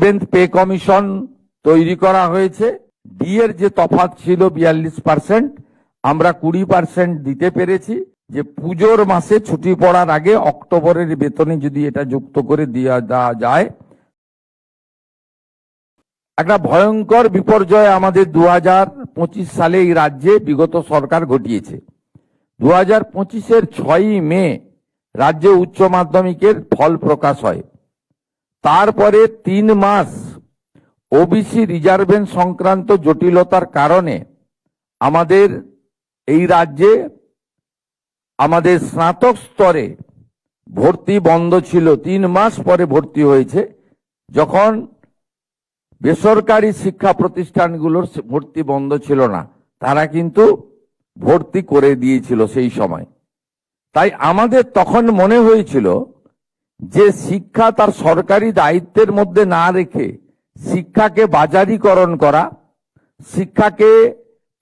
7th pay commission তৈরি করা হয়েছে। ডি এর যে তফাৎ ছিল 42%, আমরা 20% দিতে পেরেছি। যে পুজোর মাসে ছুটি পড়ার আগে অক্টোবরের বেতনে যদি এটা যুক্ত করে দেওয়া যায়, একটা ভয়ঙ্কর বিপর্যয় আমাদের 2025 সালে এই রাজ্যে বিগত সরকার ঘটিয়েছে। 2025-এর 6ই মে রাজ্যে উচ্চ মাধ্যমিকের ফল প্রকাশ হয়। তারপরে 3 মাস ওবিসি রিজার্ভেশন সংক্রান্ত জটিলতার কারণে আমাদের এই রাজ্যে আমাদের স্নাতক স্তরে ভর্তি বন্ধ ছিল। 3 মাস পরে ভর্তি হয়েছে। যখন বেসরকারি শিক্ষা প্রতিষ্ঠানগুলোর ভর্তি বন্ধ ছিল না, তারা কিন্তু ভর্তি করে দিয়েছিল সেই সময়। তাই আমাদের তখন মনে হয়েছিল যে শিক্ষা তার সরকারি দায়িত্বের মধ্যে না রেখে শিক্ষাকে বাজারিকরণ করা, শিক্ষাকে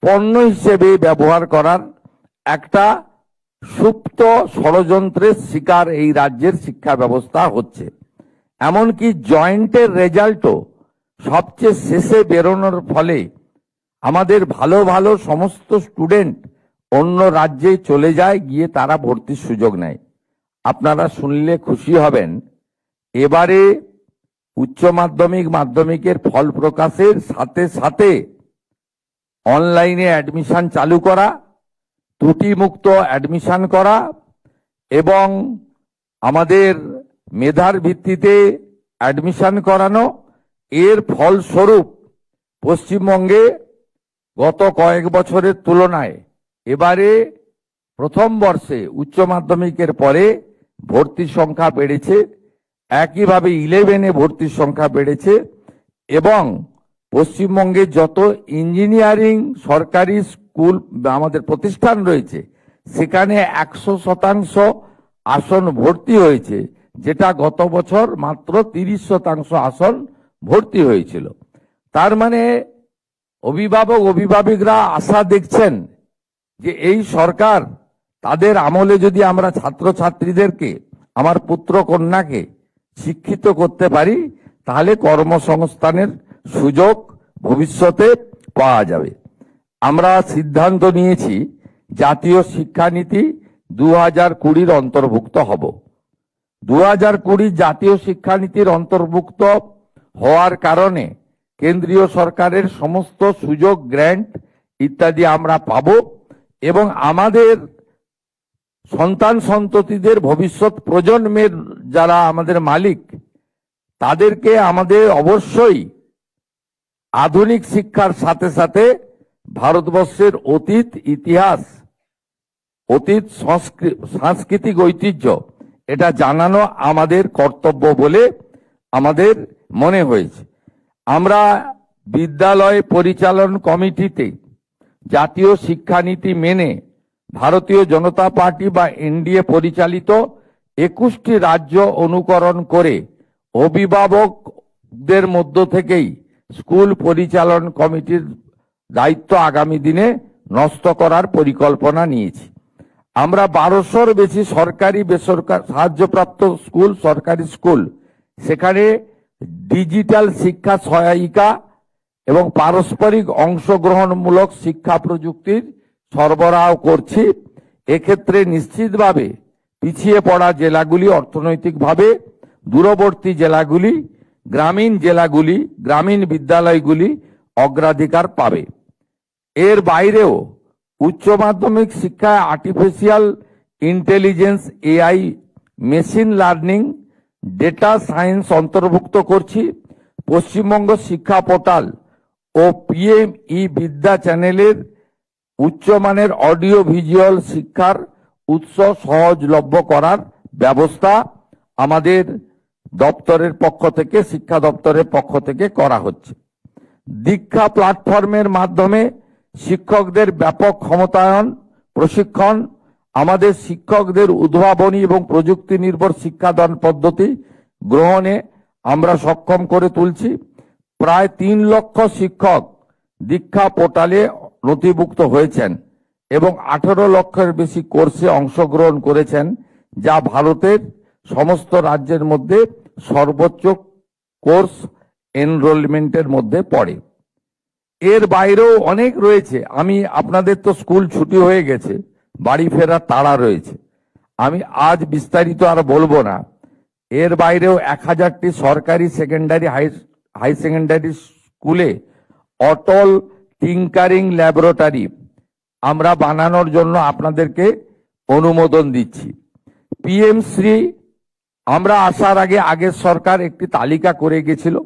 পণ্য হিসেবে ব্যবহার করার একটা সুপ্ত ষড়যন্ত্রের শিকার এই রাজ্যের শিক্ষা ব্যবস্থা হচ্ছে। এমনকি জয়েন্টের রেজাল্টও সবচেয়ে শেষে বেরোনোর ফলে আমাদের ভালো ভালো সমস্ত স্টুডেন্ট অন্য রাজ্যে চলে যায়, গিয়ে তারা ভর্তির সুযোগ নেয়। আপনারা শুনলে খুশি হবেন, এবারে উচ্চ মাধ্যমিক মাধ্যমিকের ফল প্রকাশের সাথে সাথে অনলাইনে অ্যাডমিশন চালু করা, ত্রুটিমুক্ত অ্যাডমিশন করা এবং আমাদের মেধার ভিত্তিতে অ্যাডমিশন করানো। এর ফলস্বরূপ পশ্চিমবঙ্গে গত কয়েক বছরের তুলনায় এবারে প্রথম বর্ষে উচ্চ মাধ্যমিকের পরে ভর্তির সংখ্যা বেড়েছে, একইভাবে 11-এ ভর্তির সংখ্যা বেড়েছে এবং পশ্চিমবঙ্গে যত ইঞ্জিনিয়ারিং সরকারি স্কুল আমাদের প্রতিষ্ঠান রয়েছে সেখানে 100% আসন ভর্তি হয়েছে, যেটা গত বছর মাত্র 30% আসন ভর্তি হয়েছিল। তার মানে অভিভাবকরা আশা দেখছেন যে এই সরকার তাদের আমলে যদি আমরা ছাত্রছাত্রীদেরকে, আমার পুত্র কন্যাকে শিক্ষিত করতে পারি, তাহলে কর্মসংস্থানের সুযোগ ভবিষ্যতে পাওয়া যাবে। আমরা সিদ্ধান্ত নিয়েছি জাতীয় শিক্ষানীতি 2020-র অন্তর্ভুক্ত হব। 2020 জাতীয় শিক্ষানীতির অন্তর্ভুক্ত হওয়ার কারণে কেন্দ্রীয় সরকারের সমস্ত সুযোগ, গ্র্যান্ট ইত্যাদি আমরা পাব এবং আমাদের সন্তান সন্ততিদের ভবিষ্যৎ প্রজন্মের যারা আমাদের মালিক, তাদেরকে আমাদের অবশ্যই আধুনিক শিক্ষার সাথে সাথে ভারতবর্ষের অতীত ইতিহাস, অতীত সাংস্কৃতিক ঐতিহ্য এটা জানানো আমাদের কর্তব্য বলে আমাদের মনে হয়েছে। আমরা বিদ্যালয় পরিচালন কমিটিতে জাতীয় শিক্ষানীতি মেনে ভারতীয় জনতা পার্টি বা এনডিএ পরিচালিত 21টি রাজ্য অনুকরণ করে অভিভাবকদের মধ্য থেকেই স্কুল পরিচালন কমিটির দায়িত্ব আগামী দিনে নষ্ট করার পরিকল্পনা নিয়েছি। আমরা 1200-র বেশি সরকারি বেসরকারি সাহায্যপ্রাপ্ত স্কুল, সরকারি স্কুল, সেখানে ডিজিটাল শিক্ষা সহায়িকা এবং পারস্পরিক অংশগ্রহণমূলক শিক্ষা প্রযুক্তির সরবরাহ করছি। এক্ষেত্রে নিশ্চিতভাবে পিছিয়ে পড়া জেলাগুলি, অর্থনৈতিকভাবে দূরবর্তী জেলাগুলি, গ্রামীণ জেলাগুলি, গ্রামীণ বিদ্যালয়গুলি অগ্রাধিকার পাবে। এর বাইরেও উচ্চ মাধ্যমিক শিক্ষায় artificial intelligence, AI, machine learning, data science অন্তর্ভুক্ত করছি। পশ্চিমবঙ্গ শিক্ষা পোর্টাল ও পিএম ই বিদ্যা চ্যানেলের উচ্চমানের অডিও ভিজুয়াল শিক্ষার উৎস সহজলভ্য করার ব্যবস্থা আমাদের দপ্তরের পক্ষ থেকে, শিক্ষা দপ্তরের পক্ষ থেকে করা হচ্ছে। দীক্ষা প্ল্যাটফর্মের মাধ্যমে শিক্ষকদের ব্যাপক ক্ষমতায়ন, প্রশিক্ষণ, আমাদের শিক্ষকদের উদ্ভাবনী এবং প্রযুক্তি নির্ভর শিক্ষাদান পদ্ধতি গ্রহণে আমরা সক্ষম করে তুলছি। প্রায় 3 লক্ষ শিক্ষক দীক্ষা পোর্টালে নথিভুক্ত হয়েছেন এবং 18 লক্ষের বেশি কোর্সে অংশগ্রহণ করেছেন, যা ভারতের সমস্ত রাজ্যের মধ্যে সর্বোচ্চ কোর্স এনরোলমেন্টের মধ্যে পড়ে। এর বাইরেও অনেক রয়েছে। আপনাদের তো স্কুল ছুটি হয়ে গেছে, বাড়ি ফেরার তাড়া রয়েছে, আমি আজ বিস্তারিত আর বলবো না। এর বাইরেও 1000টি সরকারি সেকেন্ডারি হাই সেকেন্ডারি স্কুলে অটল টিঙ্কারিং ল্যাবরেটরি আমরা বানানোর জন্য আপনাদেরকে অনুমোদন দিচ্ছি। পিএম শ্রী আমরা আসার আগে আগের সরকার একটি তালিকা করে গেছিল,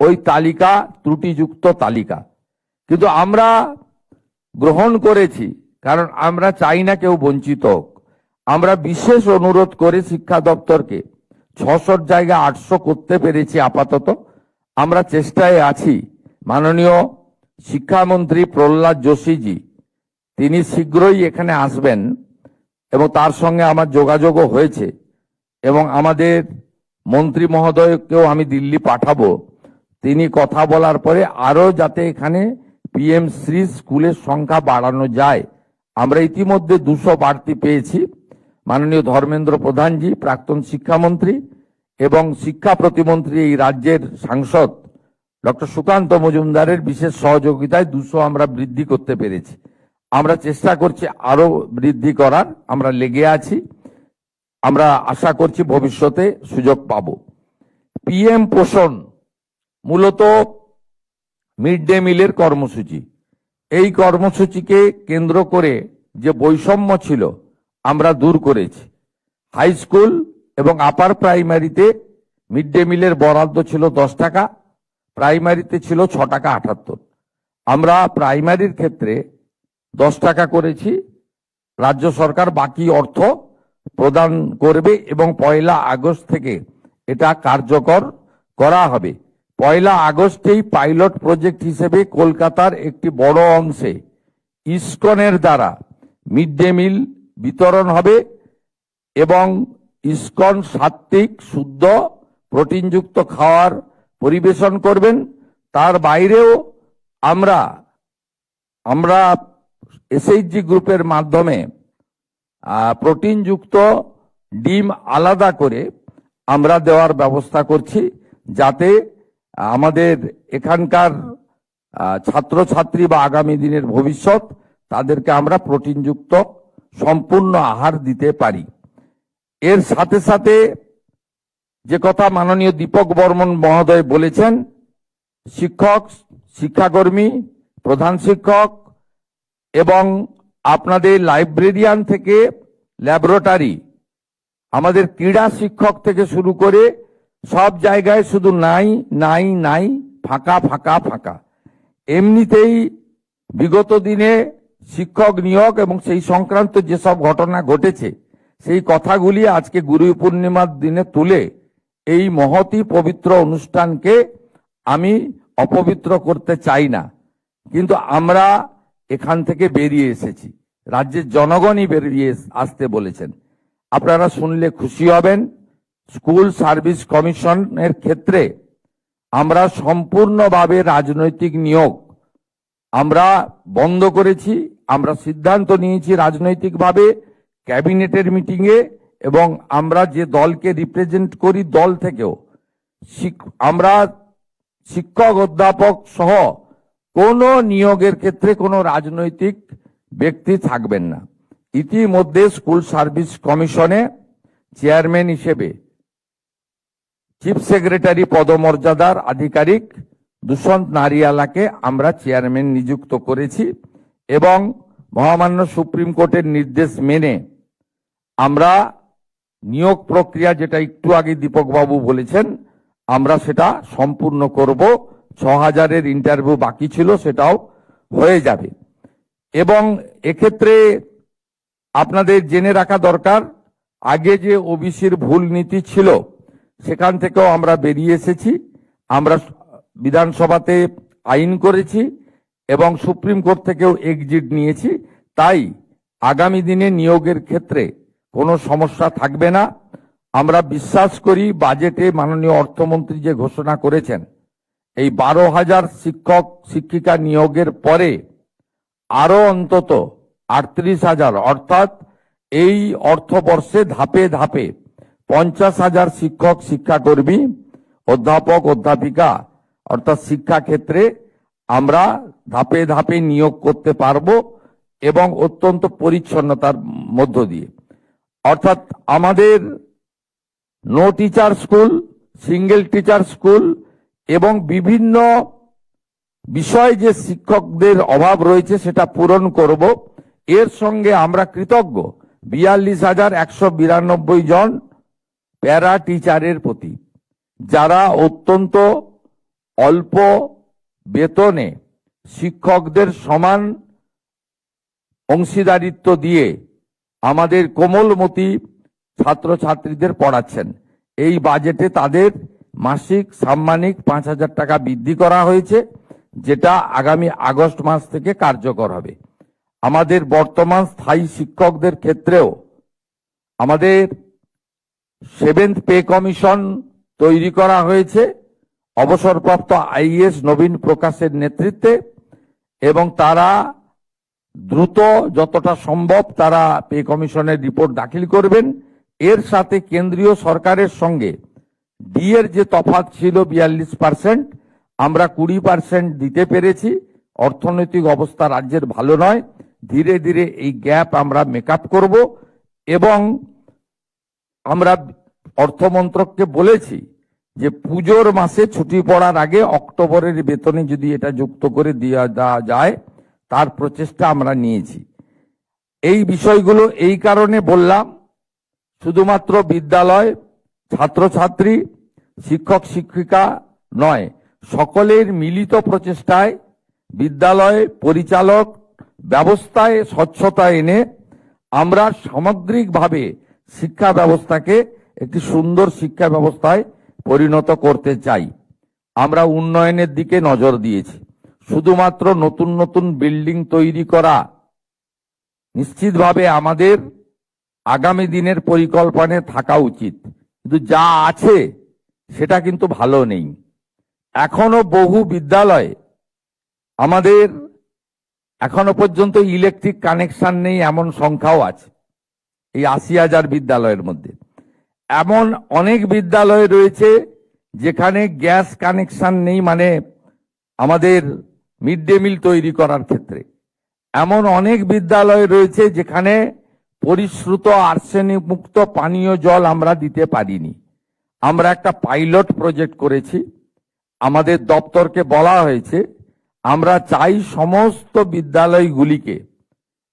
ওই তালিকা ত্রুটিযুক্ত তালিকা, কিন্তু আমরা গ্রহণ করেছি, কারণ আমরা চাই না কেউ বঞ্চিত হোক। আমরা বিশেষ অনুরোধ করে শিক্ষা দপ্তরকে 600 জায়গায় 800 করতে পেরেছি আপাতত। আমরা চেষ্টায় আছি। মাননীয় শিক্ষামন্ত্রী প্রহ্লাদ যোশীজি তিনি শীঘ্রই এখানে আসবেন এবং তার সঙ্গে আমার যোগাযোগও হয়েছে, এবং আমাদের মন্ত্রী মহোদয়কেও আমি দিল্লি পাঠাবো। তিনি কথা বলার পরে আরো যাতে এখানে পিএম শ্রী স্কুলের সংখ্যা বাড়ানো যায়। আমরা ইতিমধ্যে 200 বাড়তি পেয়েছি। মাননীয় ধর্মেন্দ্র প্রধানজি, প্রাক্তন শিক্ষামন্ত্রী এবং শিক্ষা প্রতিমন্ত্রী এই রাজ্যের সাংসদ ডক্টর সুকান্ত মজুমদারের বিশেষ সহযোগিতায় 200 আমরা বৃদ্ধি করতে পেরেছি। আমরা চেষ্টা করছি আরো বৃদ্ধি করার, আমরা লেগে আছি। আমরা আশা করছি ভবিষ্যতে সুযোগ পাব। পিএম পোষণ মূলত মিড ডে মিলের কর্মসূচি। এই কর্মসূচিকে কেন্দ্র করে যে বৈষম্য ছিল আমরা দূর করেছি। হাই স্কুল এবং আপার প্রাইমারিতে মিড ডে মিলের বরাদ্দ ছিল 10 টাকা, প্রাইমারিতে ছিল 6 টাকা 78। আমরা প্রাইমারির ক্ষেত্রে 10 টাকা করেছি। রাজ্য সরকার বাকি অর্থ প্রদান করবে এবং 1 আগস্ট থেকে এটা কার্যকর করা হবে। 1 আগস্টেই পাইলট প্রজেক্ট হিসেবে কলকাতার একটি বড় অংশে ইসকনের দ্বারা মিড ডে মিল বিতরণ হবে এবং ইসকন সাত্ত্বিক শুদ্ধ প্রোটিনযুক্ত খাওয়ার পরিবেশন করবেন। তার বাইরেও আমরা এসএইচজি গ্রুপের মাধ্যমে প্রোটিনযুক্ত ডিম আলাদা করে আমরা দেওয়ার ব্যবস্থা করছি, যাতে আমাদের এখানকার ছাত্রছাত্রী বা আগামী দিনের ভবিষ্যৎ তাদেরকে আমরা প্রোটিনযুক্ত সম্পূর্ণ আহার দিতে পারি। এর সাথে সাথে যে কথা মাননীয় দীপক বর্মন মহোদয় বলেছেন, শিক্ষক, শিক্ষাকর্মী, প্রধান শিক্ষক এবং আপনাদের লাইব্রেরিয়ান থেকে ল্যাবরেটরি, আমাদের ক্রীড়া শিক্ষক থেকে শুরু করে সব জায়গায় শুধু নাই নাই নাই, ফাঁকা ফাঁকা ফাঁকা। এমনিতেই বিগত দিনে শিক্ষক নিয়োগ এবং সেই সংক্রান্ত যেসব ঘটনা ঘটেছে সেই কথাগুলি আজকে গুরু পূর্ণিমার দিনে তুলে এই মহতি পবিত্র অনুষ্ঠানকে আমি অপবিত্র করতে চাই না, কিন্তু আমরা এখান থেকে বেরিয়ে এসেছি। রাজ্যের জনগণই বেরিয়ে আসতে বলেছেন। আপনারা শুনলে খুশি হবেন। স্কুল সার্ভিস কমিশনের ক্ষেত্রে আমরা সম্পূর্ণভাবে রাজনৈতিক নিয়োগ আমরা বন্ধ করেছি। আমরা সিদ্ধান্ত নিয়েছি রাজনৈতিকভাবে ক্যাবিনেটের মিটিংয়ে, এবং আমরা যে দলকে রিপ্রেজেন্ট করি দল থেকেও আমরা শিক্ষক অধ্যাপক সহ কোনো নিয়োগের ক্ষেত্রে কোনো রাজনৈতিক ব্যক্তি থাকবেন না। ইতিমধ্যে স্কুল সার্ভিস কমিশনে চেয়ারম্যান হিসেবে চিফ সেক্রেটারি পদমর্যাদার আধিকারিক দুষ্যন্ত নারিয়ালাকে আমরা চেয়ারম্যান নিযুক্ত করেছি, এবং মহামান্য সুপ্রিম কোর্টের নির্দেশ মেনে আমরা নিয়োগ প্রক্রিয়া, যেটা একটু আগে দীপক বাবু বলেছেন, আমরা সেটা সম্পূর্ণ করব। 6000-এর ইন্টারভিউ বাকি ছিল, সেটাও হয়ে যাবে। এবং এক্ষেত্রে আপনাদের জেনে রাখা দরকার, আগে যে ওবিসির ভুল নীতি ছিল সেখান থেকেও আমরা বেরিয়ে এসেছি। আমরা বিধানসভাতে আইন করেছি এবং সুপ্রিম কোর্ট থেকেও এক্সিট নিয়েছি। তাই আগামী দিনে নিয়োগের ক্ষেত্রে কোনো সমস্যা থাকবে না। আমরা বিশ্বাস করি বাজেটে মাননীয় অর্থমন্ত্রী যে ঘোষণা করেছেন, এই 12,000 শিক্ষক শিক্ষিকা নিয়োগের পরে আরো অন্তত 38,000, অর্থাৎ এই অর্থবর্ষে ধাপে ধাপে 50,000 শিক্ষক শিক্ষাকর্মী, অধ্যাপক অধ্যাপিকা অর্থাৎ শিক্ষা ক্ষেত্রে আমরা ধাপে ধাপে নিয়োগ করতে পারবো এবং অত্যন্ত পরিচ্ছন্নতার মধ্য দিয়ে। অর্থাৎ আমাদের no teacher school, single teacher school এবং বিভিন্ন বিষয় যে শিক্ষকদের অভাব রয়েছে সেটা পূরণ করব। এর সঙ্গে আমরা কৃতজ্ঞ 42,192 জন প্যারা টিচারের প্রতি, যারা অত্যন্ত অল্প বেতনে শিক্ষকদের সমান অংশীদারিত্ব দিয়ে আমাদের কোমলমতি ছাত্রছাত্রীদের পড়াচ্ছেন। এই বাজেটে তাদের মাসিক সাম্মানিক 5,000 টাকা বৃদ্ধি করা হয়েছে, যেটা আগামী আগস্ট মাস থেকে কার্যকর হবে। আমাদের বর্তমান স্থায়ী শিক্ষকদের ক্ষেত্রেও আমাদের 7th পে কমিশন তৈরি করা হয়েছে অবসরপ্রাপ্ত আইএএস নবীন প্রকাশের নেতৃত্বে, এবং তারা দ্রুত যতটা সম্ভব তারা পে কমিশনের রিপোর্ট দাখিল করবেন। এর সাথে কেন্দ্রীয় সরকারের সঙ্গে ডি এর যে তফাৎ ছিল 42%, আমরা 20% দিতে পেরেছি। অর্থনৈতিক অবস্থা রাজ্যের ভালো নয়, ধীরে ধীরে এই গ্যাপ আমরা মেকআপ করব এবং আমরা অর্থমন্ত্রককে বলেছি যে পুজোর মাসে ছুটি পড়ার আগে অক্টোবরের বেতনে যদি এটা যুক্ত করে দেওয়া যায় তার প্রচেষ্টা আমরা নিয়েছি। এই বিষয়গুলো এই কারণে বললাম, শুধুমাত্র বিদ্যালয়, ছাত্রছাত্রী, শিক্ষক শিক্ষিকা নয়, সকলের মিলিত প্রচেষ্টায় বিদ্যালয় পরিচালক ব্যবস্থায় স্বচ্ছতা এনে আমরা সামগ্রিকভাবে শিক্ষা ব্যবস্থাকে একটি সুন্দর শিক্ষা ব্যবস্থায় পরিণত করতে চাই। আমরা উন্নয়নের দিকে নজর দিয়েছি। শুধুমাত্র নতুন নতুন বিল্ডিং তৈরি করা নিশ্চিতভাবে আমাদের আগামী দিনের পরিকল্পনায় থাকা উচিত, কিন্তু যা আছে সেটা কিন্তু ভালো নেই। এখনো বহু বিদ্যালয়ে আমাদের এখনো পর্যন্ত ইলেকট্রিক কানেকশন নেই এমন সংখ্যাও আছে এই 80,000 বিদ্যালয়ের মধ্যে। এমন অনেক বিদ্যালয় রয়েছে যেখানে গ্যাস কানেকশন নেই, মানে আমাদের মিড ডে মিল তৈরি করার ক্ষেত্রে। এমন অনেক বিদ্যালয় রয়েছে যেখানে পরিশ্রুত আর্সেনিক মুক্ত পানীয় জল আমরা দিতে পারিনি। আমরা একটা পাইলট প্রজেক্ট করেছি, আমাদের দপ্তরকে বলা হয়েছে আমরা চাই সমস্ত বিদ্যালয়গুলিকে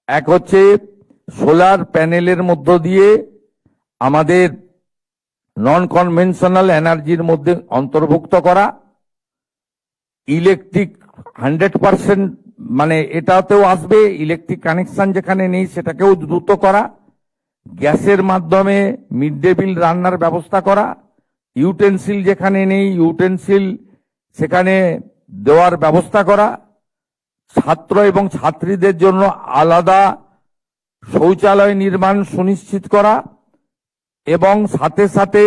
এক হচ্ছে সোলার প্যানেলের মধ্য দিয়ে আমাদের নন কনভেনশনাল এনার্জির মধ্যে অন্তর্ভুক্ত করা, ইলেকট্রিক 100% মানে এটাতেও আসবে, ইলেকট্রিক কানেকশন যেখানে নেই সেটাকেও দ্রুত করা, গ্যাসের মাধ্যমে মিড ডে মিল রান্নার ব্যবস্থা করা, ইউটেনসিল যেখানে নেই ইউটেনসিল সেখানে দেওয়ার ব্যবস্থা করা, ছাত্র এবং ছাত্রীদের জন্য আলাদা শৌচালয় নির্মাণ সুনিশ্চিত করা, এবং সাথে সাথে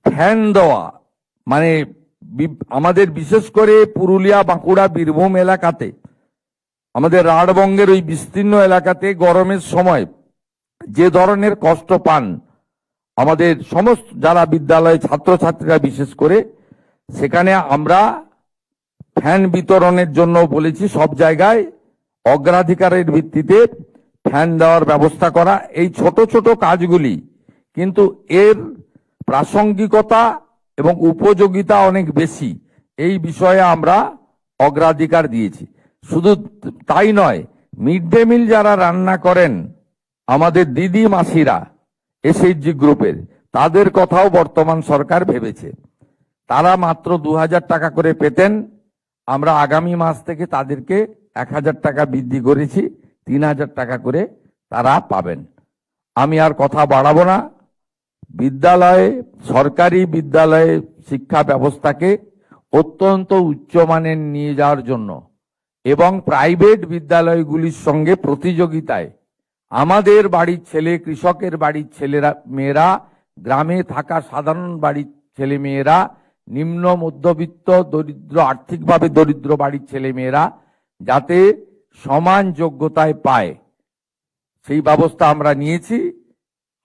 ফ্যান দেওয়া। মানে আমাদের বিশেষ করে পুরুলিয়া, বাঁকুড়া, বীরভূম এলাকাতে, আমাদের রাঢ়বঙ্গের ওই বিস্তীর্ণ এলাকাতে গরমের সময় যে ধরনের কষ্ট পান আমাদের সমস্ত যারা বিদ্যালয়ে ছাত্রছাত্রীরা, বিশেষ করে সেখানে আমরা ফ্যান বিতরণের জন্য বলেছি সব জায়গায় অগ্রাধিকারের ভিত্তিতে ফ্যান দেওয়ার ব্যবস্থা করা। এই ছোট ছোট কাজগুলি কিন্তু এর প্রাসঙ্গিকতা এবং উপযোগিতা অনেক বেশি, এই বিষয়ে আমরা অগ্রাধিকার দিয়েছি। শুধু তাই নয়, মিড ডে মিল যারা রান্না করেন আমাদের দিদি মাসিরা এসএইচজি গ্রুপের, তাদের কথাও বর্তমান সরকার ভেবেছে। তারা মাত্র 2,000 টাকা করে পেতেন, আমরা আগামী মাস থেকে তাদেরকে 1,000 টাকা বৃদ্ধি করেছি, 3,000 টাকা করে তারা পাবেন। আমি আর কথা বাড়াবো না। বিদ্যালয়ে, সরকারি বিদ্যালয়ে শিক্ষা ব্যবস্থাকে অত্যন্ত উচ্চমানের নিয়ে যাওয়ার জন্য এবং প্রাইভেট বিদ্যালয়গুলির সঙ্গে প্রতিযোগিতায় আমাদের বাড়ির ছেলে, কৃষকের বাড়ির ছেলেরা মেয়েরা, গ্রামে থাকা সাধারণ বাড়ির ছেলে মেয়েরা, নিম্ন মধ্যবিত্ত দরিদ্র, আর্থিকভাবে দরিদ্র বাড়ির ছেলে মেয়েরা যাতে সমান যোগ্যতায় পায় সেই ব্যবস্থা আমরা নিয়েছি।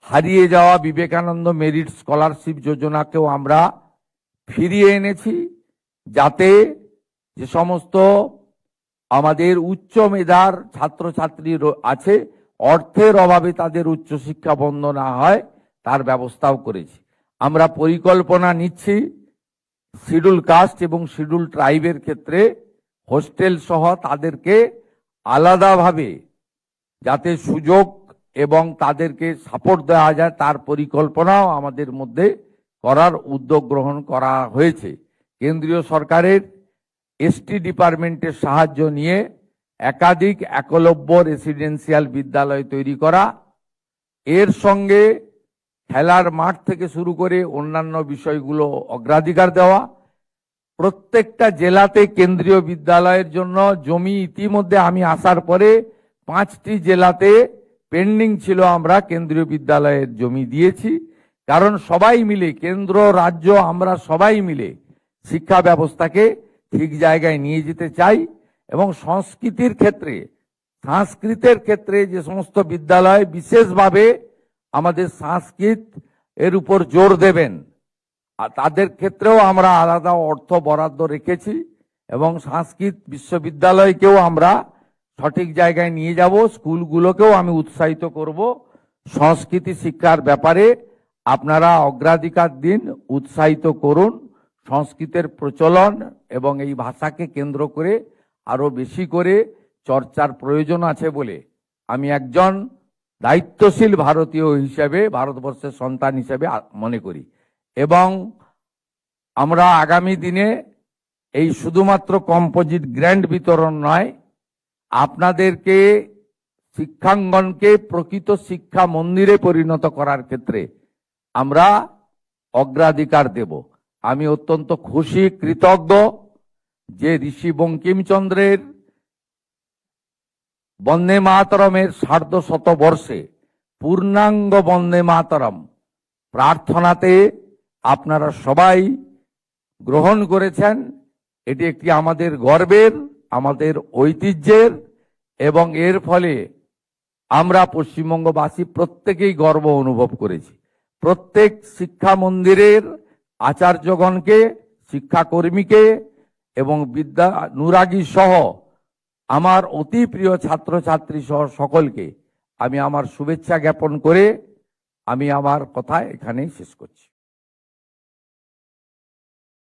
হারিয়ে যাওয়া বিবেকানন্দ মেরিট স্কলারশিপ যোজনাকেও আমরা ফিরিয়ে এনেছি যাতে যে সমস্ত আমাদের উচ্চ মেধার ছাত্রছাত্রী আছে, অর্থের অভাবে তাদের উচ্চশিক্ষা বন্ধ না হয় তার ব্যবস্থাও করেছি। আমরা পরিকল্পনা নিচ্ছি শিডিউল কাস্ট এবং শিডিউল ট্রাইবের ক্ষেত্রে হোস্টেল সহ তাদেরকে আলাদাভাবে যাতে সুযোগ এবং তাদেরকে সাপোর্ট দেওয়া যায় তার পরিকল্পনাও আমাদের মধ্যে করার উদ্যোগ গ্রহণ করা হয়েছে। কেন্দ্রীয় সরকারের এসটি ডিপার্টমেন্টের সাহায্য নিয়ে একাধিক একলব্য রেসিডেন্সিয়াল বিদ্যালয় তৈরি করা, এর সঙ্গে খেলার মাঠ থেকে শুরু করে অন্যান্য বিষয়গুলো অগ্রাধিকার দেওয়া। প্রত্যেকটা জেলাতে কেন্দ্রীয় বিদ্যালয়ের জন্য জমি ইতিমধ্যে আমি আসার পরে 5টি জেলাতে পেন্ডিং ছিল, আমরা কেন্দ্রীয় বিদ্যালয়ের জমি দিয়েছি। কারণ সবাই মিলে, কেন্দ্র রাজ্য আমরা সবাই মিলে শিক্ষা ব্যবস্থাকে ঠিক জায়গায় নিয়ে যেতে চাই। এবং সংস্কৃতির ক্ষেত্রে যে সমস্ত বিদ্যালয় বিশেষভাবে আমাদের সংস্কৃত এর উপর জোর দেবেন, আর তাদের ক্ষেত্রেও আমরা আলাদা অর্থ বরাদ্দ রেখেছি এবং সংস্কৃত বিশ্ববিদ্যালয়কেও আমরা সঠিক জায়গায় নিয়ে যাব। স্কুলগুলোকেও আমি উৎসাহিত করব সংস্কৃতি শিক্ষার ব্যাপারে আপনারা অগ্রাধিকার দিন, উৎসাহিত করুন। সংস্কৃতের প্রচলন এবং এই ভাষাকে কেন্দ্র করে আরো বেশি করে চর্চার প্রয়োজন আছে বলে আমি একজন দায়িত্বশীল ভারতীয় হিসেবে, ভারতবর্ষের সন্তান হিসেবে মনে করি। এবং আমরা আগামী দিনে এই শুধুমাত্র কম্পোজিট গ্র্যান্ট বিতরণ নয়, আপনাদেরকে শিক্ষাঙ্গনকে প্রকৃত শিক্ষা মন্দিরে পরিণত করার ক্ষেত্রে আমরা অগ্রাধিকার দেব। আমি অত্যন্ত খুশি, কৃতজ্ঞ যে ঋষি বঙ্কিমচন্দ্রের বন্দে মাতরমের ১৫০ বর্ষে পূর্ণাঙ্গ বন্দে মাতরম প্রার্থনাতে আপনারা সবাই গ্রহণ করেছেন। এটি একটি আমাদের গর্বের, আমাদের ঐতিহ্যের, এবং এর ফলে আমরা পশ্চিমবঙ্গবাসী প্রত্যেকেই গর্ব অনুভব করেছি। প্রত্যেক শিক্ষা মন্দিরের আচার্যগণকে, শিক্ষাকর্মীকে এবং নুরাগী সহ আমার অতি প্রিয় ছাত্রছাত্রী সহ সকলকে আমি আমার শুভেচ্ছা জ্ঞাপন করে আমি আমার কথা এখানেই শেষ করছি।